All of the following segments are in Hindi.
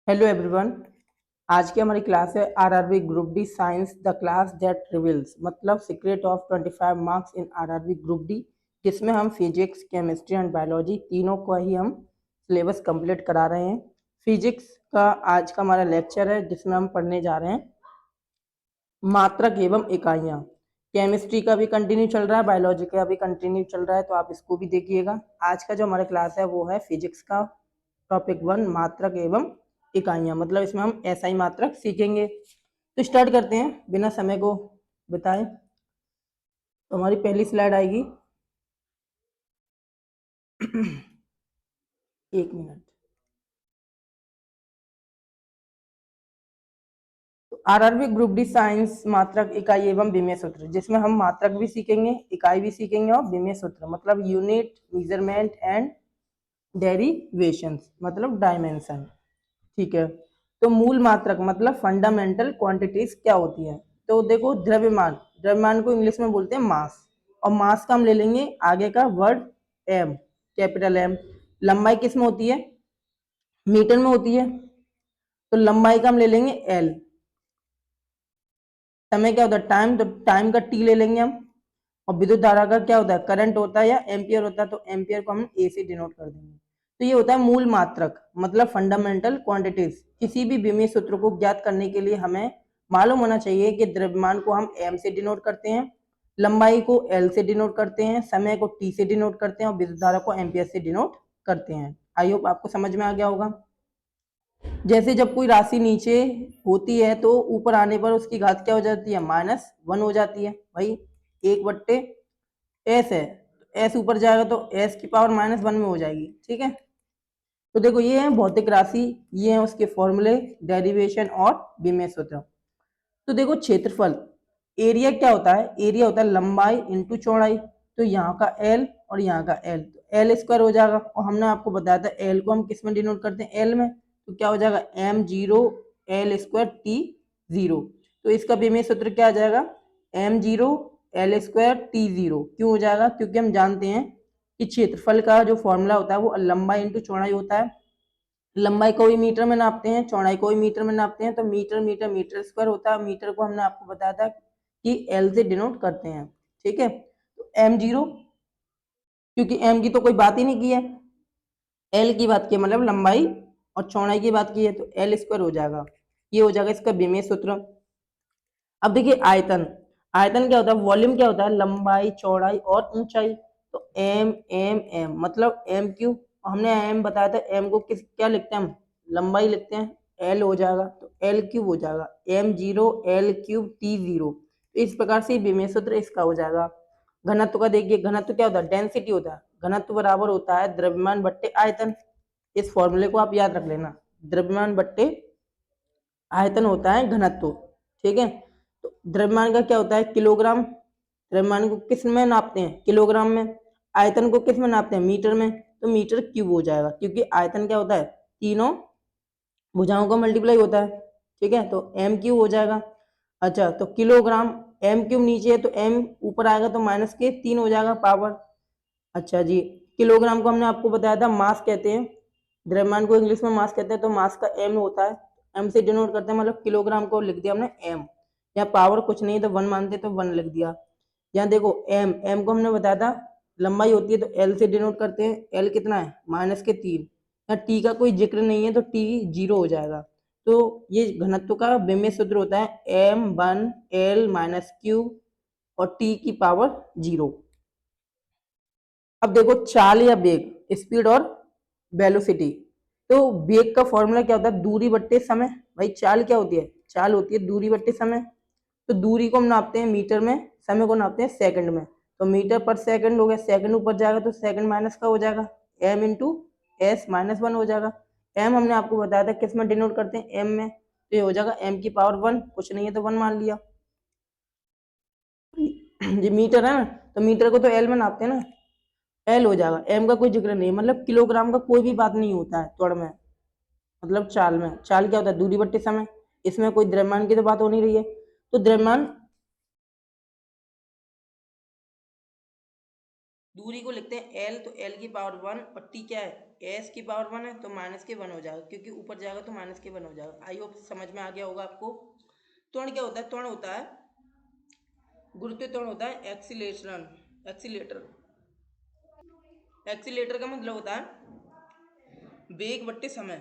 Hello everyone. आज की हमारी क्लास है RRB group D science the class that reveals मतलब secret of 25 marks in RRB group D, जिसमें हम फिजिक्स केमिस्ट्री एंड बायोलॉजी तीनों को ही हम सिलेबस कंप्लीट करा रहे हैं। फिजिक्स का आज का हमारा लेक्चर है जिसमें हम पढ़ने जा रहे हैं मात्रक एवं इकाइयाँ। केमिस्ट्री का भी कंटिन्यू चल रहा है, बायोलॉजी का भी कंटिन्यू चल रहा है, तो आप इसको भी देखिएगा। आज का जो हमारा क्लास है वो है फिजिक्स का टॉपिक 1 मात्रक एवं इकाइयाँ, मतलब इसमें हम एसआई मात्रक सीखेंगे। तो स्टार्ट करते हैं बिना समय को बिताए। तो हमारी पहली स्लाइड आएगी। एक minute. RRB group D science मात्रक इकाई एवं विमेय सूत्र, जिसमें हम मात्रक भी सीखेंगे, इकाई भी सीखेंगे और विमेय सूत्र मतलब यूनिट, मेजरमेंट एंड डेरिवेशंस मतलब डायमेंशन। ठीक है। तो मूल मात्रक मतलब फंडामेंटल क्वांटिटीज क्या होती है? तो देखो, द्रव्यमान, द्रव्यमान को इंग्लिश में बोलते हैं मास, और मास का हम ले लेंगे आगे का वर्ड एम, कैपिटल एम। लंबाई किस में होती है? मीटर में होती है, तो लंबाई का हम ले लेंगे एल। समय क्या होता है? टाइम, तो टाइम का टी ले लेंगे हम। और विद्युत धारा का क्या होता है? करंट होता है या एम्पियर होता है, तो एम्पियर को हम ए से डिनोट कर देंगे। तो ये होता है मूल मात्रक मतलब फंडामेंटल क्वांटिटीज। किसी भी विमीय सूत्र को ज्ञात करने के लिए हमें मालूम होना चाहिए कि द्रव्यमान को हम एम से डिनोट करते हैं, लंबाई को एल से डिनोट करते हैं, समय को टी से डिनोट करते हैं और विद्युत धारा को एम्पियर से डिनोट करते हैं। आई होप आपको समझ में आ गया होगा। जैसे जब कोई राशि नीचे होती है तो ऊपर आने पर उसकी घात क्या हो जाती है? -1 हो जाती है। भाई 1/s है, एस ऊपर जाएगा तो एस की पावर -1 में हो जाएगी। ठीक है। तो देखो, ये है भौतिक राशि, ये है उसके फॉर्मूले, डेरिवेशन और विमेय सूत्र। तो देखो, क्षेत्रफल, एरिया क्या होता है? एरिया होता है लंबाई इंटू चौड़ाई। तो यहाँ का एल और यहाँ का एल, तो एल स्क्वायर हो जाएगा। और हमने आपको बताया था एल को हम किस में डिनोट करते हैं? एल में। तो क्या हो जाएगा? m0 L square T 0। तो इसका विमेय सूत्र क्या आ जाएगा? m0 L square T 0। क्यों हो जाएगा? क्योंकि हम जानते हैं कि क्षेत्रफल का जो फॉर्मूला होता है वो लंबाई इंटू चौड़ाई होता है। लंबाई को भी मीटर में नापते हैं, चौड़ाई को भी मीटर में नापते हैं, तो मीटर मीटर मीटर स्क्वायर होता है। मीटर को हमने आपको बताया था कि एल से डिनोट करते हैं। ठीक है। तो m0, क्योंकि m की तो कोई बात ही नहीं की है, एल की बात की है, मतलब लंबाई और चौड़ाई की बात की है, तो एल स्क्वायर हो जाएगा। ये हो जाएगा इसका विमेय सूत्र। अब देखिए आयतन, आयतन क्या होता है? वॉल्यूम क्या होता है? लंबाई, चौड़ाई और ऊंचाई। तो एम एम एम मतलब एम क्यू, हमने एम बताया था, एम को किस क्या लिखते हैं हम? लंबाई लिखते हैं, एल हो जाएगा, तो एल क्यूब हो जाएगा, m0 एल क्यूब t0। इस प्रकार से विमेय सूत्र इसका हो जाएगा। घनत्व का देखिए, घनत्व क्या होता है? डेंसिटी होता है। घनत्व बराबर होता है द्रव्यमान बट्टे आयतन। इस फॉर्मूले को आप याद रख लेना, द्रव्यमान बट्टे आयतन होता है घनत्व। ठीक है। तो द्रव्यमान का क्या होता है? किलोग्राम। द्रव्यमान को किस में नापते हैं? किलोग्राम में। आयतन को किस में नापते हैं? मीटर में। तो मीटर क्यूब हो जाएगा, क्योंकि आयतन क्या होता है? तीनों भुजाओं का मल्टीप्लाई होता है। ठीक है। तो एम क्यूब हो जाएगा। अच्छा, तो किलोग्राम, एम क्यूब नीचे है तो एम ऊपर आएगा तो -3 हो जाएगा पावर। अच्छा जी, किलोग्राम को हमने आपको बताया था मास कहते हैं, द्रव्यमान को इंग्लिश में मास कहते हैं, तो मास का एम होता है, एम से डिनोट करते हैं, मतलब किलोग्राम को लिख दिया हमने एम। यहाँ पावर कुछ नहीं तो 1 मानते तो 1 लिख दिया। यहाँ देखो एम, एम को हमने बताया था लंबाई होती है तो एल से डिनोट करते हैं, एल कितना है? -3। यहाँ टी का कोई जिक्र नहीं है तो टी 0 हो जाएगा। तो ये घनत्व का विमेय सूत्र होता है m1l-q और टी की पावर 0। अब देखो चाल या वेग, स्पीड और वेलोसिटी। तो वेग का फॉर्मूला क्या होता है? दूरी बट्टे समय। भाई चाल क्या होती है? चाल होती है दूरी बट्टे समय। तो दूरी को हम नापते हैं मीटर में, समय को नापते हैं सेकंड में। तो मीटर पर सेकंड हो गया, सेकंड ऊपर जाएगा तो सेकंड माइनस का हो जाएगा, m इंटू एस -1 हो जाएगा। m हमने आपको बताया था किस में डिनोट करते हैं? m में। तो ये हो जाएगा m की पावर 1, कुछ नहीं है तो 1 मान लिया। ये मीटर है ना, तो मीटर को तो l में नापते हैं ना, एल हो जाएगा। एम का कोई जिक्र नहीं, मतलब किलोग्राम का कोई भी बात नहीं होता है त्वरण में, मतलब चाल में। चाल क्या होता है? दूरी बट्टे समय। इसमें कोई द्रव्यमान की तो बात हो नहीं रही है। तो द्रव्यमान दूरी को लिखते हैं एल, तो एल की पावर 1 और टी क्या है, एस की पावर 1 है तो माइनस के 1 हो जाएगा, क्योंकि ऊपर जाएगा तो माइनस के 1 हो जाएगा। आई होप समझ में आ गया होगा आपको। त्वरण क्या होता है, त्वरण होता है गुरुत्वीय त्वरण होता है एक्सीलरेशन, एक्सीलेटर। एक्सीलेटर का मतलब होता है वेग बट्टे समय,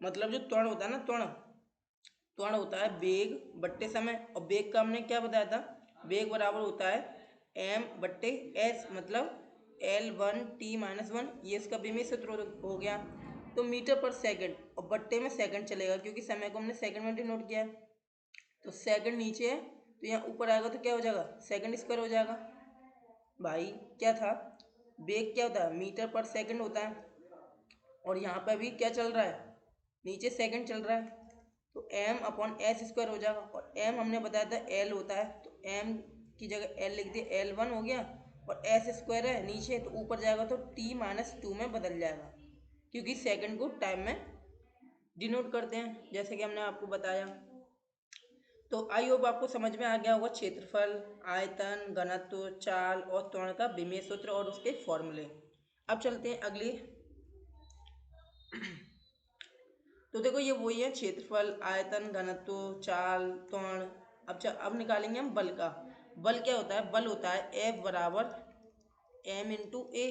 मतलब जो त्वरण होता है ना, त्वरण त्वरण होता है वेग बट्टे समय, और वेग का हमने क्या बताया था, वेग बराबर होता है एम बट्टे एस, मतलब L1t-1, ये इसका विमेय सूत्र हो गया। तो मीटर पर सेकंड और बट्टे में सेकंड चलेगा, क्योंकि समय को हमने सेकंड में डिनोट किया है। तो सेकंड नीचे है तो यहाँ ऊपर आएगा तो क्या हो जाएगा, सेकंड स्क्वायर हो जाएगा। भाई क्या था, वेग क्या होता है, मीटर पर सेकंड होता है, और यहाँ पर भी क्या चल रहा है, नीचे सेकंड चल रहा है, तो एम अपॉन एस स्क्वायर हो जाएगा। और एम हमने बताया था एल होता है, तो एम की जगह एल लिख दिया, L1 हो गया, और एस स्क्वायर है नीचे तो ऊपर जाएगा तो t-2 में बदल जाएगा, क्योंकि सेकंड को टाइम में डिनोट करते हैं, जैसे कि हमने आपको बताया। तो आई होप आपको समझ में आ गया होगा क्षेत्रफल, आयतन, घनत्व, चाल और त्वरण का विमेय सूत्र और उसके फॉर्मूले। अब चलते हैं अगली। तो देखो ये वही है, क्षेत्रफल, आयतन, घनत्व, चाल, त्वरण। अब निकालेंगे हम बल का। बल क्या होता है, बल होता है F बराबर m इंटू ए।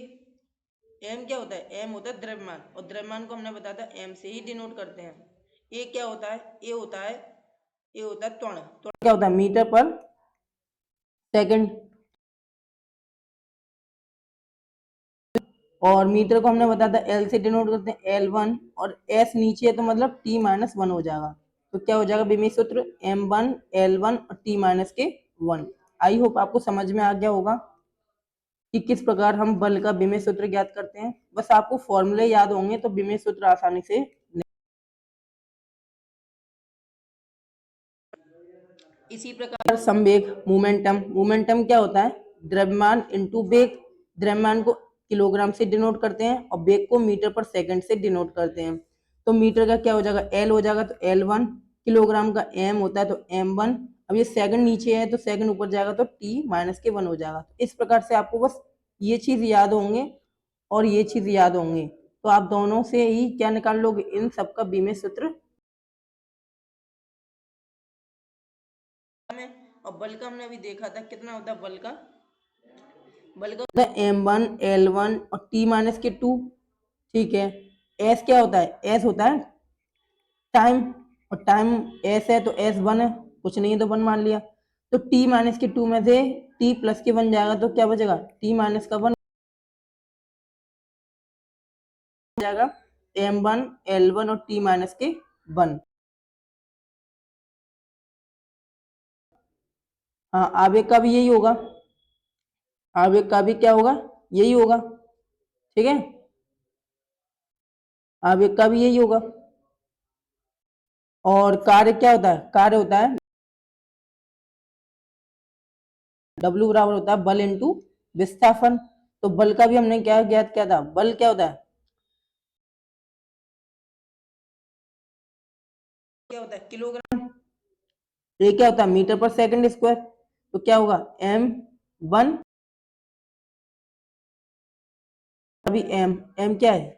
एम क्या होता है, एम होता है द्रव्यमान, और द्रव्यमान को हमने बताया था एम से ही डिनोट करते हैं। ए क्या होता है, ए होता है त्वरण। त्वरण क्या होता है, मीटर पर सेकंड, और मीटर को हमने बताया था एल से डिनोट करते हैं L1, और एस नीचे है तो मतलब t-1 हो जाएगा। तो क्या हो जाएगा विमेय सूत्र m1 L1 और t-1। आई होप आपको समझ में आ गया होगा कि किस प्रकार हम बल का विमेय सूत्र ज्ञात करते हैं। बस आपको फॉर्मूले याद होंगे तो विमेय सूत्र आसानी से। इसी प्रकार संवेग, मोमेंटम। मोमेंटम क्या होता है, द्रव्यमान इंटू वेग। द्रव्यमान को किलोग्राम से डिनोट करते हैं और वेग को मीटर पर सेकंड से डिनोट करते हैं। तो मीटर का क्या हो जाएगा, एल हो जाएगा तो L1, किलोग्राम का एम होता है तो M1। अब ये सेकंड नीचे है तो सेकंड ऊपर जाएगा तो t-1 हो जाएगा। तो इस प्रकार से आपको बस ये चीज याद होंगे और ये चीज याद होंगे, तो आप दोनों से ही क्या निकाल लोगे, इन सबका विमेय सूत्र। और बल का हमने अभी देखा था कितना होता है बल का, बल का होता है M1 L1 और t-2। ठीक है। एस क्या होता है, एस होता है टाइम, और टाइम एस है तो एस 1 है, कुछ नहीं है तो 1 मान लिया। तो t-2 में से t प्लस के 1 जाएगा तो क्या बचेगा, t-1 जाएगा M1 L1 और t-1। हाँ, आवेग का भी यही होगा, आवेग का भी क्या होगा, यही होगा। ठीक है, आवेग का भी यही होगा। और कार्य क्या होता है, कार्य होता है W बराबर होता है बल इंटू विस्थापन। तो बल का भी हमने क्या ज्ञात किया था, बल क्या होता है, किलोग्राम। ये क्या होता है, मीटर पर सेकंड स्क्वायर। तो क्या होगा M1, अभी M क्या है,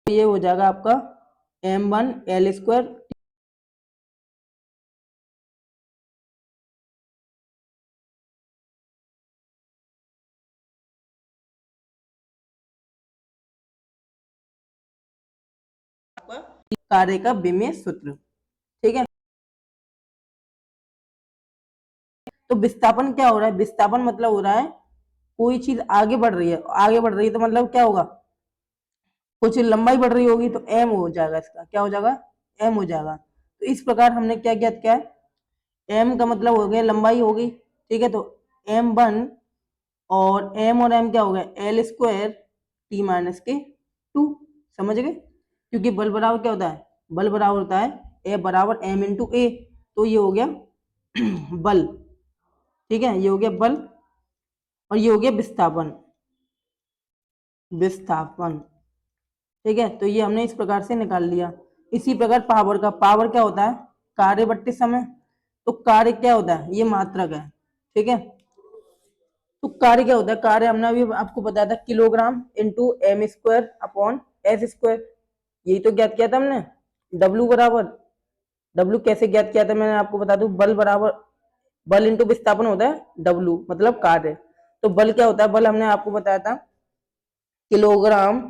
तो ये हो जाएगा आपका M1 L स्क्वायर। कार्य का विमेय सूत्र। ठीक है। तो विस्थापन क्या हो रहा है, विस्थापन मतलब हो रहा है कोई चीज आगे बढ़ रही है, आगे बढ़ रही है तो मतलब क्या होगा, कुछ लंबाई बढ़ रही होगी तो एम हो जाएगा, इसका क्या हो जाएगा, एम हो जाएगा। तो इस प्रकार हमने क्या ज्ञात किया है, एम का मतलब हो गया लंबाई हो गई। ठीक है, तो M1 और एम क्या हो गया, L स्क्वायर t-2। समझ गए, क्योंकि बल बराबर क्या होता है, बल बराबर होता है ए बराबर M इंटू ए। तो ये हो गया बल। ठीक है, ये हो गया बल, और ये हो गया विस्थापन, विस्थापन। ठीक है, तो ये हमने इस प्रकार से निकाल लिया। इसी प्रकार पावर का, पावर क्या होता है, कार्य बट्टे समय। तो कार्य क्या होता है, ये मात्रक है। ठीक है। तो कार्य क्या होता है, कार्य हमने अभी आपको बताया था kilogram into M square upon S square, यही तो ज्ञात किया था हमने। डब्ल्यू बराबर, डब्ल्यू कैसे ज्ञात किया था मैंने आपको बता दूं, बल बराबर, बल इंटू विस्थापन होता है डब्ल्यू मतलब कार्य। तो बल क्या होता है, बल हमने आपको बताया था kilogram,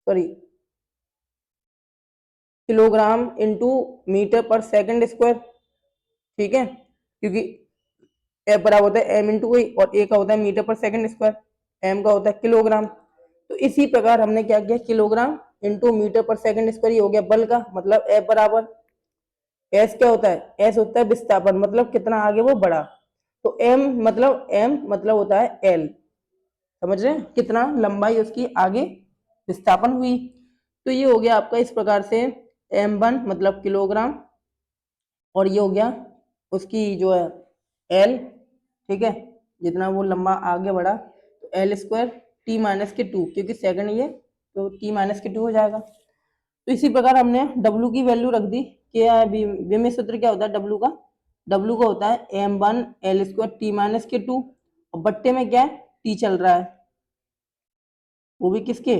sorry, kilogram into metre per second square, ठीक है, क्योंकि एफ बराबर होता है एम इंटू ए और ए का होता है metre per second square, M का होता है किलोग्राम। तो इसी प्रकार हमने क्या किया, kilogram into metre per second square, ये हो गया बल का, मतलब एफ बराबर, एस क्या होता है, एस होता है विस्थापन, मतलब कितना आगे वो बढ़ा। तो एम मतलब होता है एल, समझ रहे हैं, कितना लंबाई उसकी आगे विस्थापन हुई। तो ये हो गया आपका इस प्रकार से m1 मतलब किलोग्राम, और ये हो गया उसकी जो है एल, ठीक है, जितना वो लंबा आगे बढ़ा, तो एल स्क्वायर टी माइनस के टू, क्योंकि सेकंड ये, तो टी माइनस के टू हो जाएगा। तो इसी प्रकार हमने डब्ल्यू की वैल्यू रख दी, क्या है विमेय सूत्र क्या होता है डब्ल्यू का, डब्ल्यू का होता है m1 L square T minus के टू, और बट्टे में क्या है, टी चल रहा है, वो भी किसके,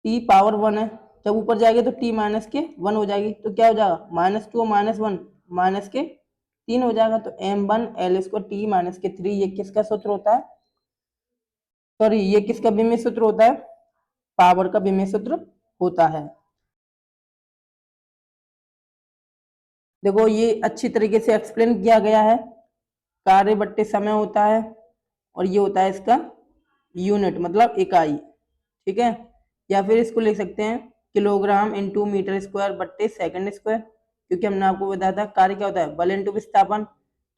टी पावर वन है, जब ऊपर जाएगी तो टी माइनस के वन हो जाएगी, तो क्या हो जाएगा माइनस टू और माइनस वन माइनस के तीन हो जाएगा। तो M one L square T minus के थ्री, ये किसका सूत्र होता है, सॉरी ये किसका विमेय सूत्र होता है, पावर का विमेय सूत्र होता है। देखो ये अच्छी तरीके से एक्सप्लेन किया गया है, कार्य बट्टे समय होता है, और ये होता है इसका यूनिट मतलब इकाई, ठीक है, या फिर इसको लिख सकते हैं किलोग्राम इंटू मीटर स्क्वायर बट्टे सेकंड स्क्वायर, क्योंकि हमने आपको बताया था कार्य क्या होता है, बल इंटू विस्थापन।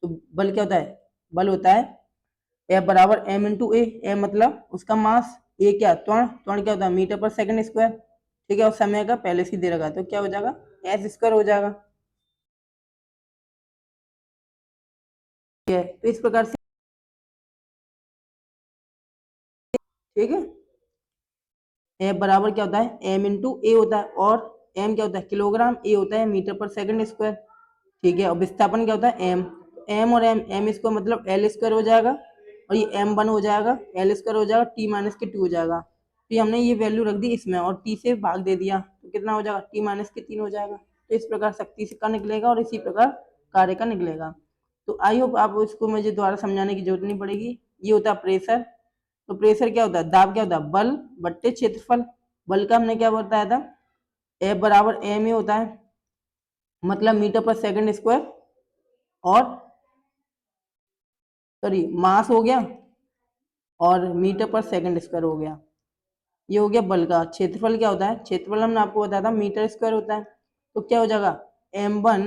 तो बल क्या होता है, बल होता है F बराबर m इंटू ए, एम मतलब उसका मास, ए क्या त्वरण, त्वरण क्या होता है मीटर पर सेकंड स्क्वायर, ठीक है, और समय का पहले से दे रखा है, तो क्या हो जाएगा एस स्क्वायर हो जाएगा, ठीक है। तो इस प्रकार से, ठीक है, एफ बराबर क्या होता है एम इंटू ए होता है, और एम क्या होता है किलोग्राम, ए होता है मीटर पर सेकंड स्क्वायर, ठीक है, और विस्थापन क्या होता है एम, एम और एम, एम स्क्वायर मतलब एल स्क्वायर हो जाएगा, और ये एम वन हो जाएगा, एल स्क्वायर हो जाएगा, टी माइनस के टू हो जाएगा। तो ये हमने ये वैल्यू रख दी इसमें, और टी से भाग दे दिया, तो कितना हो जाएगा टी माइनस के तीन हो जाएगा। तो इस प्रकार शक्ति का निकलेगा, और इसी प्रकार कार्य का निकलेगा। तो आई होप आप इसको मुझे दोबारा समझाने की जरूरत नहीं पड़ेगी। ये होता है प्रेशर, तो प्रेशर क्या होता है, दाब क्या होता है, बल बट्टे क्षेत्रफल, बल का हमने क्या बताया था, एफ बराबर एम ए होता है, मतलब मीटर पर सेकंड स्क्वायर, और सॉरी मास हो गया, और मीटर पर सेकंड स्क्वायर हो गया, ये हो गया बल का। क्षेत्रफल क्या होता है, क्षेत्रफल हमने आपको बताया था मीटर स्क्वायर होता है, तो क्या हो जाएगा एम वन,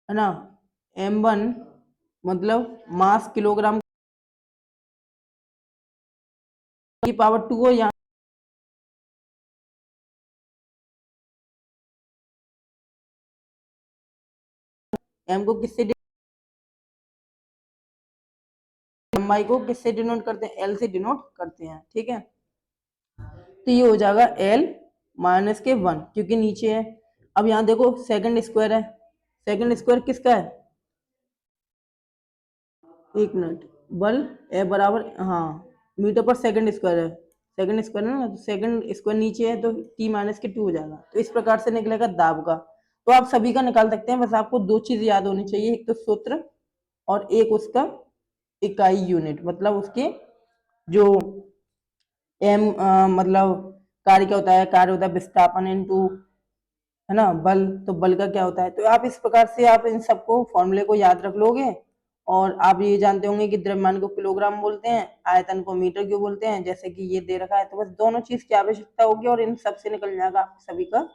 है ना, एम वन मतलब मास किलोग्राम की पावर टू हो, या एम को किससे, लंबाई को किससे डिनोट करते हैं, एल से डिनोट करते हैं, ठीक है। तो ये हो जाएगा एल माइनस के वन, क्योंकि नीचे है। अब यहाँ देखो सेकंड स्क्वायर है, सेकंड स्क्वायर किसका है, एक मिनट, बल ए बराबर, हाँ मीटर पर सेकंड स्क्वायर है, सेकंड स्क्वायर है ना, तो सेकंड स्क्वायर नीचे है, तो टी माइनस के टू हो जाएगा। तो इस प्रकार से निकलेगा दाब का। तो आप सभी का निकाल सकते हैं, बस आपको दो चीज याद होनी चाहिए, एक तो सूत्र, और एक उसका इकाई यूनिट, मतलब उसके जो एम मतलब कार्य क्या होता है, कार्य होता है विस्थापन इनटू, है ना, बल, तो बल का क्या होता है। तो आप इस प्रकार से आप इन सबको फॉर्मूले को याद रख लोगे, और आप ये जानते होंगे कि द्रव्यमान को किलोग्राम बोलते हैं, आयतन को मीटर क्यों बोलते हैं, जैसे कि ये दे रखा है। तो बस दोनों चीज की आवश्यकता होगी, और इन सब से निकल जाएगा आप सभी का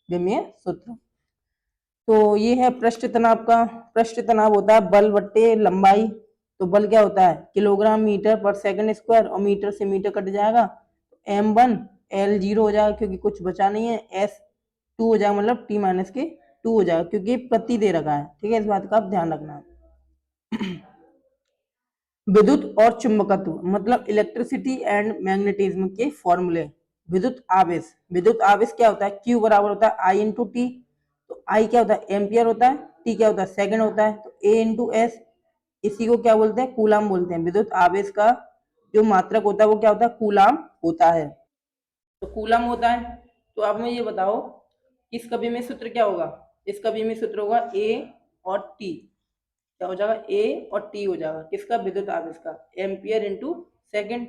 विमेय सूत्र। तो ये है पृष्ठ तनाव का, पृष्ठ तनाव होता है बल बट्टे लंबाई। तो बल क्या होता है kilogram metre per second square, और मीटर से मीटर कट जाएगा, एम वन एल जीरो हो जाएगा, क्योंकि कुछ बचा नहीं है, एस टू हो जाएगा, मतलब टी माइनस के टू हो जाएगा, क्योंकि प्रति दे रखा है, ठीक है, इस बात का आप ध्यान रखना। विद्युत और चुंबकत्व मतलब इलेक्ट्रिसिटी एंड मैग्नेटिज्म के फॉर्मूले। विद्युत आवेश, विद्युत आवेश क्या होता है, Q बराबर होता है I इंटू टी, तो आई क्या होता है, एम्पियर होता है, टी क्या होता है, सेकंड होता है, तो ए इंटू एस, इसी को क्या बोलते हैं, कूलाम बोलते हैं। विद्युत आवेश का जो मात्रक होता है वो क्या होता है, कूलाम होता है। तो कूलम होता है। तो आप मुझे ये बताओ इसका विमेय सूत्र क्या होगा, इसका विमेय सूत्र होगा ए और टी, क्या हो जाएगा, ए और टी हो जाएगा, किसका, विद्युत आवेश का, एम्पियर इंटू सेकेंड।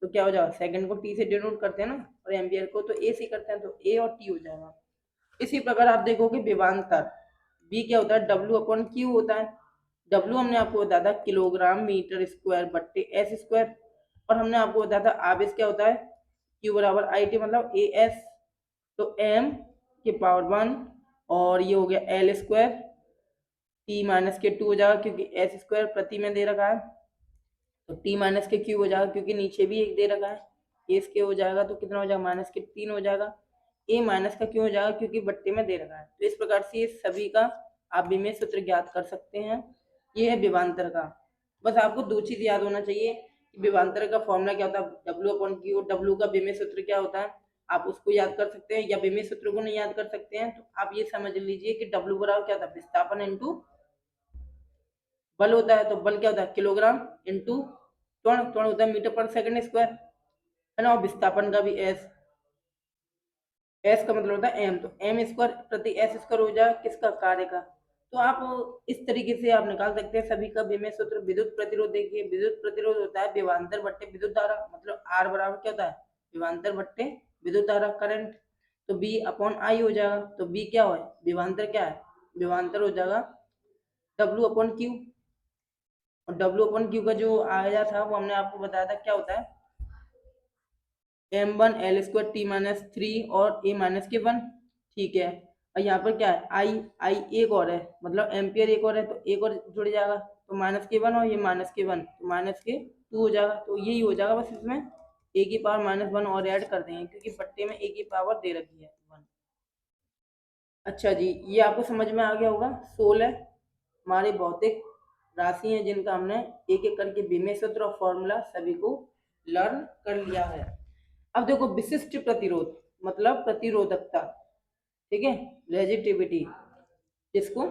तो क्या हो जाएगा, सेकंड को टी से डिनोट करते हैं ना, और एम्पियर को तो ए से करते हैं, तो ए और टी हो जाएगा। इसी प्रकार आप देखोगे विभवांतर, बी क्या होता है, डब्ल्यू अपॉन क्यू होता है। डब्ल्यू हमने आपको बताया था किलोग्राम मीटर स्क्वायर बट्टे एस स्क्वायर, और हमने आपको बताया था आवेश क्या होता है, क्यू बराबर आई टी मतलब ए एस, तो एम के पावर 1 और ये हो गया एल स्क्वायर, टी माइनस के 2 हो जाएगा क्योंकि एस स्क्वायर प्रति में दे रखा है, तो टी माइनस के क्यू हो जाएगा क्योंकि नीचे भी एक दे रखा है, एस के हो जाएगा तो कितना हो जाएगा, माइनस के 3 हो जाएगा, ए माइनस का क्यों हो जाएगा क्योंकि बट्टे में दे रखा है। तो इस प्रकार से ये सभी का आप विमेय सूत्र ज्ञात कर सकते हैं। ये है विभवांतर का। बस आपको दो चीज याद होना चाहिए कि विभवांतर का फॉर्मूला क्या होता है, डब्ल्यू अपॉन क्यू, डब्ल्यू का विमेय सूत्र क्या होता है, आप उसको याद कर सकते हैं, या विमेय सूत्र को नहीं याद कर सकते हैं तो आप ये समझ लीजिए कि डब्ल्यू बराबर क्या था, विस्थापन इंटू बल होता है, तो बल क्या होता है, किलोग्राम इंटू त्वरण, त्वरण होता है मीटर पर सेकंड स्क्वायर, है ना, और विस्थापन का भी एस, एस का मतलब होता है एम, तो एम स्क्वायर प्रति एस स्क्वायर हो जाएगा किसका, कार्य का। तो आप इस तरीके से आप निकाल सकते हैं सभी का विमेय सूत्र। विद्युत प्रतिरोध देखिए, विद्युत प्रतिरोध होता है विभवांतर बट्टे विद्युत धारा, मतलब आर बराबर क्या होता है, विभवांतर बट्टे विद्युत धारा करंट, तो बी अपॉन आई हो जाएगा। तो बी क्या है, विभवांतर क्या है, विभवांतर हो जाएगा डब्ल्यू अपॉन क्यू, और डब्ल्यू अपॉन क्यू का जो आया था वो हमने आपको बताया था क्या होता है, m1 L square T minus 3 और a माइनस के 1, ठीक है। और यहाँ पर क्या है, आई एक और है, मतलब एम्पियर एक और है, तो एक और जुड़ जाएगा, तो माइनस के 1 और ये माइनस के 1, तो माइनस के 2 हो जाएगा, तो यही हो जाएगा। बस इसमें a की पावर माइनस 1 और ऐड कर देंगे क्योंकि पट्टे में a की पावर दे रखी है 1। अच्छा जी, ये आपको समझ में आ गया होगा। 16 हमारे भौतिक राशि हैं जिनका हमने एक एक करके विमेय सूत्र और फॉर्मूला सभी को लर्न कर लिया है। अब देखो विशिष्ट प्रतिरोध मतलब प्रतिरोधकता, ठीक है, रेजिस्टिविटी, जिसको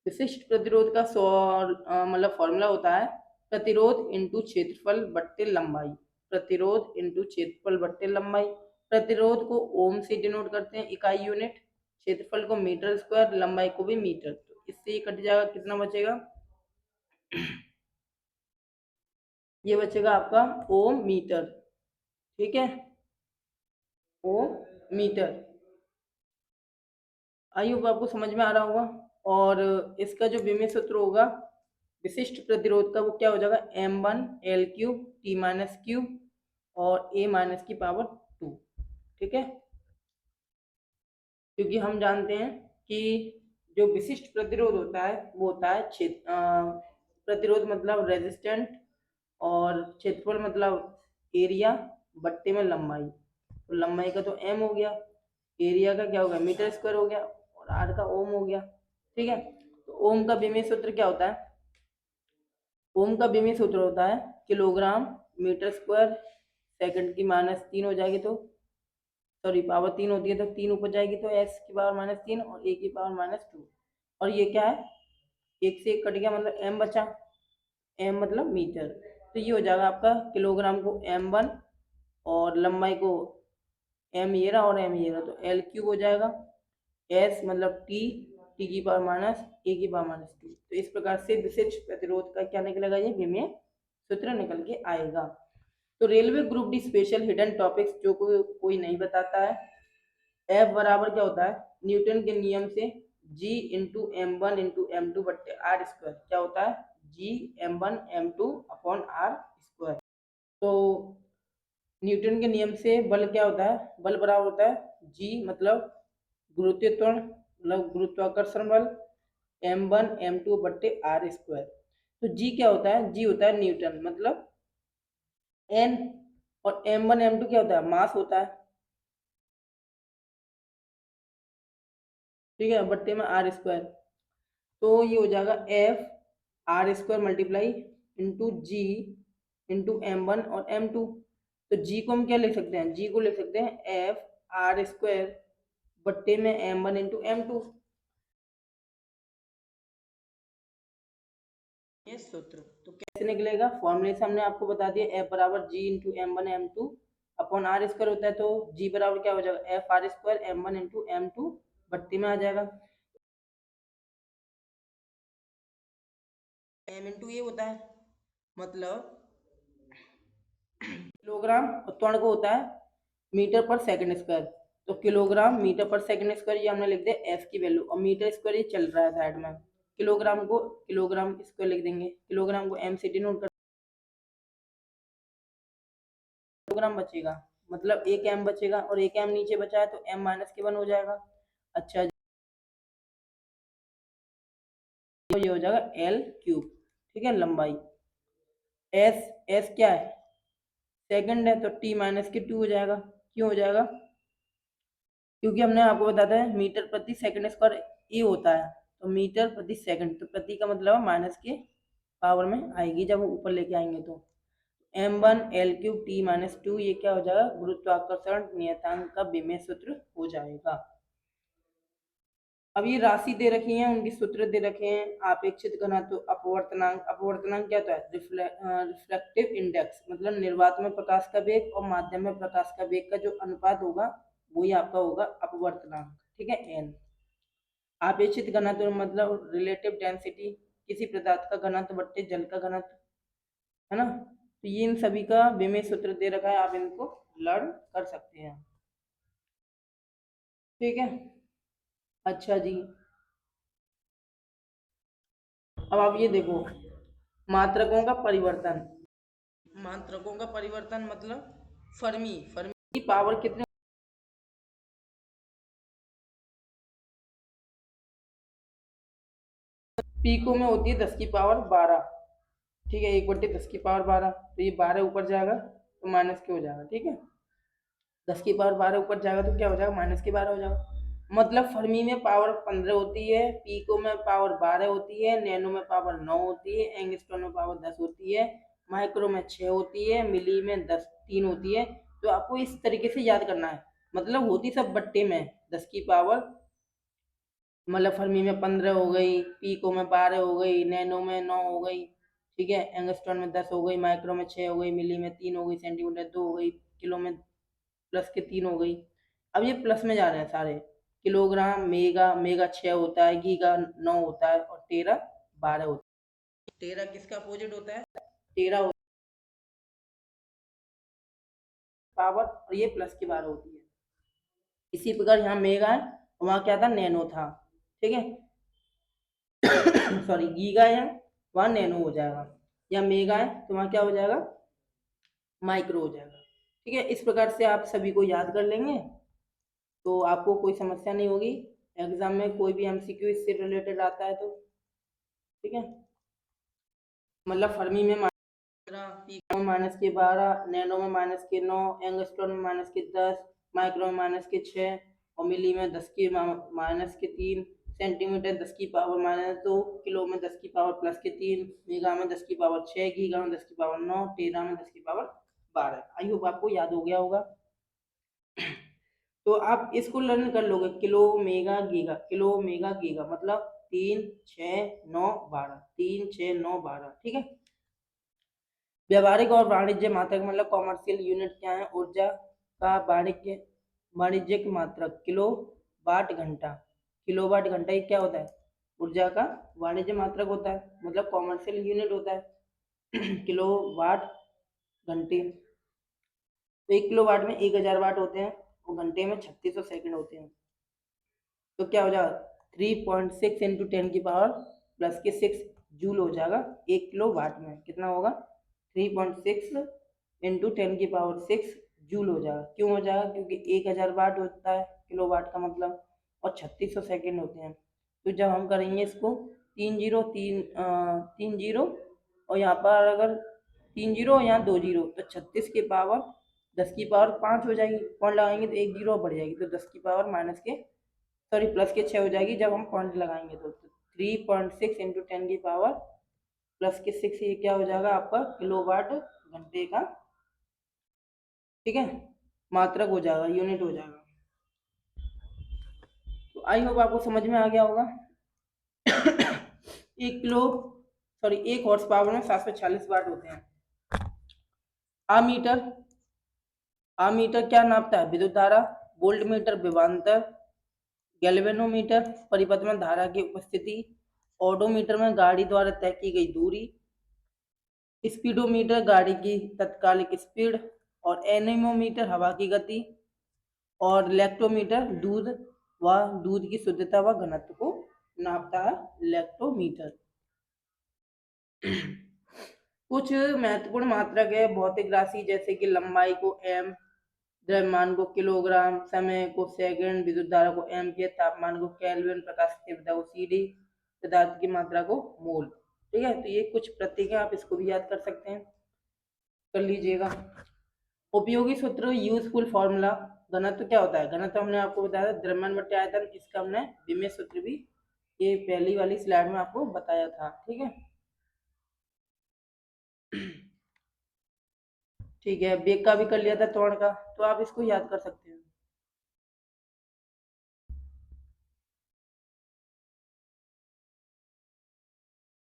विशिष्ट प्रतिरोध का मतलब फॉर्मूला होता है प्रतिरोध इंटू क्षेत्रफल बट्टे लंबाई, प्रतिरोध इंटू क्षेत्रफल बट्टे लंबाई। प्रतिरोध को ओम से डिनोट करते हैं, इकाई यूनिट, क्षेत्रफल को मीटर स्क्वायर, लंबाई को भी मीटर, तो इससे ये कट जाएगा, कितना बचेगा, ये बचेगा आपका ओम मीटर, ठीक है, ओम मीटर। आई होप आपको समझ में आ रहा होगा। और इसका जो विमेय सूत्र होगा विशिष्ट प्रतिरोध का वो क्या हो जाएगा, m1 L cube T minus Q और a माइनस की पावर 2, ठीक है। क्योंकि हम जानते हैं कि जो विशिष्ट प्रतिरोध होता है वो होता है प्रतिरोध मतलब रेजिस्टेंट, और क्षेत्रफल मतलब एरिया बट्टे में लंबाई, तो लंबाई का तो m हो गया, एरिया का क्या हो गया, मीटर स्क्वायर हो गया, और r का ओम हो गया, ठीक है। तो ओम का विमेय सूत्र क्या होता है, ओम का विमेय सूत्र होता है किलोग्राम मीटर स्क्वायर, सेकंड की माइनस 3 हो जाएगी, तो सॉरी पावर 3 होती है तो 3 ऊपर जाएगी, तो एस की पावर माइनस 3 और ए की पावर माइनस 2, और ये क्या है, एक से एक कट गया मतलब एम बचा, एम मतलब मीटर, तो ये हो जाएगा आपका किलोग्राम को m1 और लंबाई को एम ये रहा और एम ये रहा, तो एल क्यूब हो जाएगा, एस मतलब टी, टी की पावर माइनस ए की पावर माइनस 2। तो इस प्रकार से विशिष्ट प्रतिरोध का क्या निकलेगा, ये विमेय सूत्र निकल के आएगा। तो railway group D special hidden topics जो कोई नहीं बताता है, एफ बराबर क्या होता है, न्यूटन के नियम से G into m one into m two बट्टे आर स्क्वायर, क्या होता है, G m one m two upon r square. तो न्यूटन के नियम से बल क्या होता है, बल बराबर होता है जी मतलब गुरुत्वीय त्वरण मतलब गुरुत्वाकर्षण बल m1 m2 बट्टे आर स्क्वायर। तो जी क्या होता है, जी होता है न्यूटन मतलब n, और m1 m2 क्या होता है, मास होता है, ठीक है, बट्टे में आर स्क्वायर, तो ये हो जाएगा F r square multiply into G into m1 और m2, तो जी को हम क्या लिख सकते हैं, जी को लिख सकते हैं एफ आर स्क्वायर बट्टे में m1 इंटू m2, ये सूत्र। तो कैसे निकलेगा, फॉर्मूले से हमने आपको बता दिया, एफ बराबर G into m1 m2 upon r square होता है, तो जी बराबर क्या हो जाएगा, F r square m1 into m2 बट्टे में आ जाएगा, m इंटू ये होता है, मतलब किलोग्राम और त्वरण को होता है मीटर पर सेकंड स्क्वायर, तो kilogram metre per second square ये हमने लिख दिया एफ की वैल्यू, और मीटर स्क्वायर ये चल रहा है साइड में, किलोग्राम को किलोग्राम स्क्वायर लिख देंगे, किलोग्राम को एम सी टी नोट कर, किलोग्राम बचेगा, मतलब एक एम बचेगा, और एक एम नीचे बचा है तो एम माइनस के वन हो जाएगा। अच्छा तो ये हो जाएगा एल क्यूब, ठीक है, लंबाई, एस एस क्या है, सेकंड है, तो टी माइनस के टू हो जाएगा, क्यों हो जाएगा, क्योंकि हमने आपको बताया है मीटर प्रति सेकंड स्क्वायर ये होता है, तो मीटर प्रति सेकंड, तो प्रति का मतलब है माइनस के पावर में आएगी जब वो ऊपर लेके आएंगे, तो m1 L cube T minus two ये क्या हो जाएगा, गुरुत्वाकर्षण नियतांक का विमेय सूत्र हो जाएगा। अब ये राशि दे रखी है, उनकी सूत्र दे रखे हैं, अपेक्षित घनत्व, अपवर्तनांक, अपवर्तनांक क्या होता है, रिफ्लेक्टिव इंडेक्स, मतलब निर्वात में प्रकाश का वेग और माध्यम में प्रकाश का वेग का जो अनुपात होगा वही आपका होगा अपवर्तनांक, ठीक है, एन। अपेक्षित घनत्व मतलब रिलेटिव डेंसिटी, किसी पदार्थ का घनत्व बट्टे जल का घनत्व, है ना, तो ये इन सभी का विमेय सूत्र दे रखा है, आप इनको लर्न कर सकते हैं, ठीक है। अच्छा जी, अब आप ये देखो, मात्रकों का परिवर्तन, मात्रकों का परिवर्तन मतलब फर्मी, फर्मी की पावर कितने, पीको में होती है 10 की पावर 12, ठीक है, 1/10 की पावर 12, तो ये 12 ऊपर जाएगा तो माइनस के हो जाएगा, ठीक है, 10 की पावर 12 ऊपर जाएगा तो क्या हो जाएगा, -12 हो जाएगा, मतलब फर्मी में पावर 15 होती है, पीको में पावर 12 होती है, नैनो में पावर 9 होती है, एंगस्ट्रॉन में पावर 10 होती है, माइक्रो में 6 होती है, मिली में 3 होती है, तो आपको इस तरीके से याद करना है, मतलब होती सब बट्टे में 10 की पावर, मतलब फर्मी में 15 हो गई, पीको में 12 हो गई, नैनो में 9 हो गई, ठीक है, एंगस्ट्रॉन में 10 हो गई, माइक्रो में 6 हो गई, मिली में 3 हो गई, सेंटीमीटर 2 हो गई, किलो में प्लस के 3 हो गई। अब ये प्लस में जा रहे हैं सारे, किलोग्राम, मेगा, मेगा 6 होता है, गीगा 9 होता है, और टेरा 12 होता है। टेरा किसका अपोजिट होता है, टेरा होता है पावर, और ये प्लस की 12 होती है। इसी प्रकार यहाँ मेगा है, वहाँ क्या था, नैनो था, ठीक है, सॉरी गीगा है, वहाँ नैनो हो जाएगा, या मेगा है तो वहाँ क्या हो जाएगा, माइक्रो हो जाएगा, ठीक है। इस प्रकार से आप सभी को याद कर लेंगे तो आपको कोई समस्या नहीं होगी, एग्जाम में कोई भी एमसीक्यू इससे रिलेटेड आता है तो, ठीक है, मतलब फर्मी में पीको में -12, नैनो में -9, एंगस्ट्रॉन में -10, माइक्रो में -6, और मिली में 10 की -3, सेंटीमीटर 10 की पावर -2, किलो में 10 की पावर+3, मेगा में 10 की पावर 6, गीगा में 10 की पावर 9, टेरा में 10 की पावर 12। आई होप आपको याद हो गया होगा। तो आप इसको लर्न कर लोगे, kilo mega giga, kilo mega giga मतलब 3 6 9 12, 3 6 9 12, ठीक है। व्यावहारिक और वाणिज्य मात्रक मतलब कॉमर्शियल यूनिट क्या है, ऊर्जा का वाणिज्यिक मात्रक किलो वाट घंटा, किलो वाट घंटा ये क्या होता है, ऊर्जा का वाणिज्य मात्रक होता है, मतलब कॉमर्शियल यूनिट होता है किलो वाट घंटे, तो 1 किलो वाट में 1000 वाट होते हैं, और घंटे में 3600 सेकंड होते हैं, तो क्या हो जाएगा 3.6 इंटू 10 की पावर+6 जूल हो जाएगा, 1 किलो वाट में कितना होगा, 3.6 इंटू 10 की पावर 6 जूल हो जाएगा, क्यों हो जाएगा, क्योंकि 1000 वाट होता है किलो वाट का मतलब, और 3600 सेकंड होते हैं, तो जब हम करेंगे इसको 3 जीरो और यहाँ पर अगर 3 जीरो और यहाँ 2 जीरो, तो 36 की पावर 10 की पावर 5 हो जाएगी, पॉइंट लगाएंगे तो 1 जीरो बढ़ जाएगी, तो 10 की पावर माइनस के सॉरी प्लस के 6 हो जाएगी जब हम पॉइंट लगाएंगे, तो 3.6 इंटू 10 की पावर+6 ये क्या हो जाएगा आपका किलोवाट घंटे का ठीक है, मात्रक हो जाएगा, यूनिट हो जाएगा। तो आई होप आपको समझ में आ गया होगा। 1 हॉर्स पावर में 746 वाट होते हैं। आमीटर, आमीटर क्या नापता है? विद्युत धारा। वोल्ट मीटर विभवांतर। गैल्वेनोमीटर परिपथ में धारा की उपस्थिति। ओडोमीटर में गाड़ी द्वारा तय की गई दूरी। स्पीडोमीटर गाड़ी की तत्कालिक स्पीड। और एनेमोमीटर हवा की गति। और लैक्टोमीटर दूध की शुद्धता व घनत्व को नापता है, लैक्टोमीटर। कुछ महत्वपूर्ण मात्रक है भौतिक राशि, जैसे कि लंबाई को एम, द्रव्यमान को किलोग्राम, समय को सेकंड, विद्युत धारा को एम्पियर, तापमान को केल्विन, प्रकाश की तीव्रता को सीडी, पदार्थ की मात्रा को मोल। ठीक है, तो ये कुछ प्रतीक है, आप इसको भी याद कर सकते हैं, कर लीजिएगा। उपयोगी सूत्र, यूजफुल फॉर्मूला। घनत्व क्या होता है? घनत्व हमने आपको बताया था द्रव्यमान बटे आयतन, इसका हमने विमेय सूत्र भी ये पहली वाली स्लाइड में आपको बताया था। ठीक है, ठीक है, वेग का भी कर लिया था, त्वरण का, तो आप इसको याद कर सकते हैं।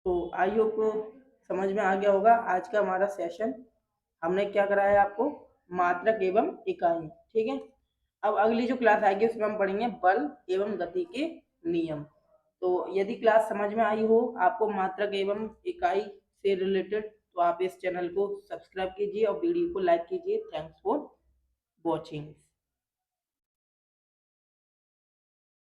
तो आई होप समझ में आ गया होगा आज का हमारा सेशन। हमने क्या कराया आपको? मात्रक एवं इकाई। ठीक है, अब अगली जो क्लास आएगी उसमें हम पढ़ेंगे बल एवं गति के नियम। तो यदि क्लास समझ में आई हो आपको मात्रक एवं इकाई से रिलेटेड, तो आप इस चैनल को सब्सक्राइब कीजिए और वीडियो को लाइक कीजिए। Thanks for watching.